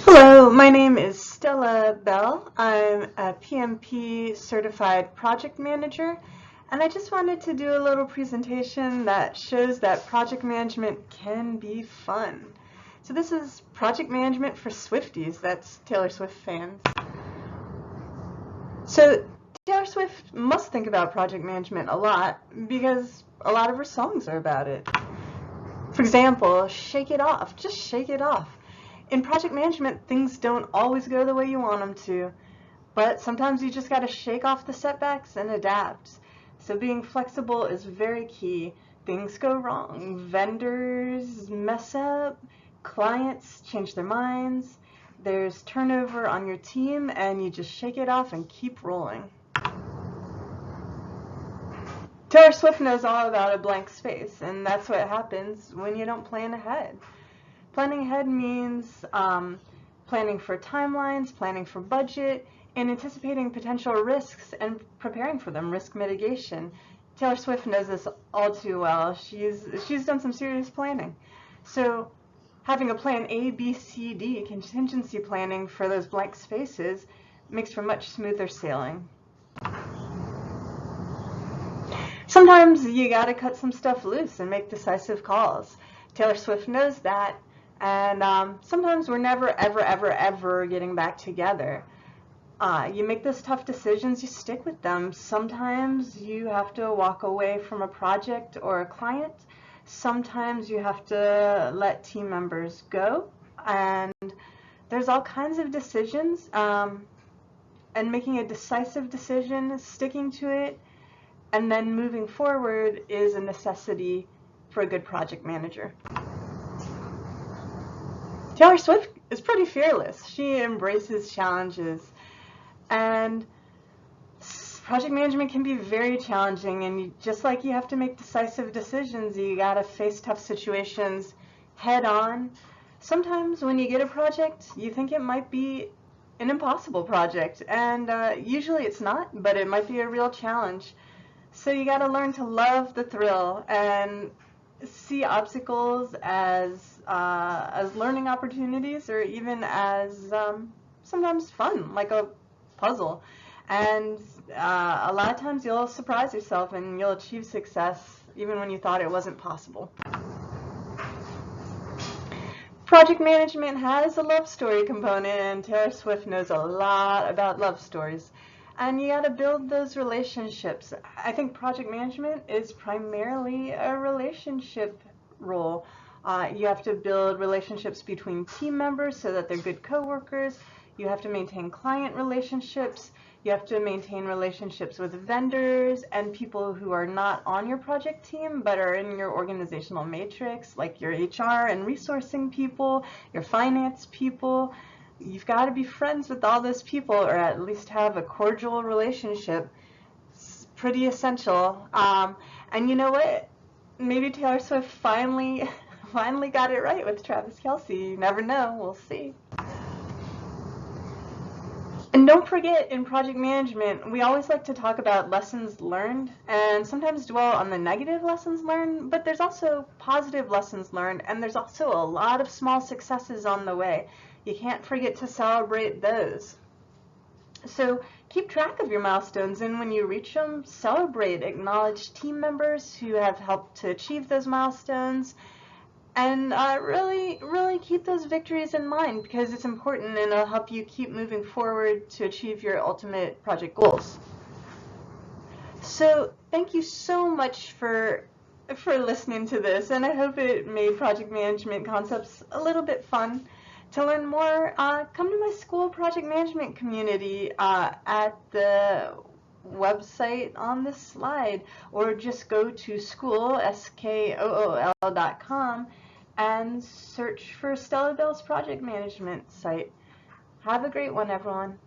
Hello, my name is Stella Bell. I'm a PMP certified project manager, and I just wanted to do a little presentation that shows that project management can be fun. So this is project management for Swifties, that's Taylor Swift fans. So Taylor Swift must think about project management a lot because a lot of her songs are about it. For example, shake it off, just shake it off. In project management, things don't always go the way you want them to, but sometimes you just got to shake off the setbacks and adapt. So being flexible is very key. Things go wrong. Vendors mess up. Clients change their minds. There's turnover on your team, and you just shake it off and keep rolling. Taylor Swift knows all about a blank space, and that's what happens when you don't plan ahead. Planning ahead means planning for timelines, planning for budget, and anticipating potential risks and preparing for them, risk mitigation. Taylor Swift knows this all too well. She's done some serious planning. So having a plan A, B, C, D, contingency planning for those blank spaces makes for much smoother sailing. Sometimes you gotta cut some stuff loose and make decisive calls. Taylor Swift knows that, and sometimes we're never, ever getting back together. You make those tough decisions, you stick with them. Sometimes you have to walk away from a project or a client. Sometimes you have to let team members go, and there's all kinds of decisions, and making a decisive decision, sticking to it, and then moving forward is a necessity for a good project manager. Taylor Swift is pretty fearless. She embraces challenges, and project management can be very challenging, and just like you have to make decisive decisions, you gotta face tough situations head on. Sometimes when you get a project, you think it might be an impossible project, and usually it's not, but it might be a real challenge. So you got to learn to love the thrill and see obstacles as learning opportunities, or even as sometimes fun, like a puzzle. And a lot of times you'll surprise yourself and you'll achieve success even when you thought it wasn't possible. Project management has a love story component, and Taylor Swift knows a lot about love stories. And you got to build those relationships. I think project management is primarily a relationship role. You have to build relationships between team members so that they're good coworkers. You have to maintain client relationships. You have to maintain relationships with vendors and people who are not on your project team but are in your organizational matrix, like your HR and resourcing people, your finance people. You've got to be friends with all those people, or at least have a cordial relationship. It's pretty essential. And you know what? Maybe Taylor Swift finally got it right with Travis Kelce. You never know. We'll see. And don't forget, in project management, we always like to talk about lessons learned and sometimes dwell on the negative lessons learned, but there's also positive lessons learned, and there's also a lot of small successes on the way. You can't forget to celebrate those. So keep track of your milestones, and when you reach them, celebrate. Acknowledge team members who have helped to achieve those milestones, and really keep those victories in mind, because it's important and it'll help you keep moving forward to achieve your ultimate project goals. So thank you so much for listening to this, and I hope it made project management concepts a little bit fun. To learn more, come to my school project management community at the website on this slide, or just go to school.com and search for Stella Bell's project management site. Have a great one, everyone.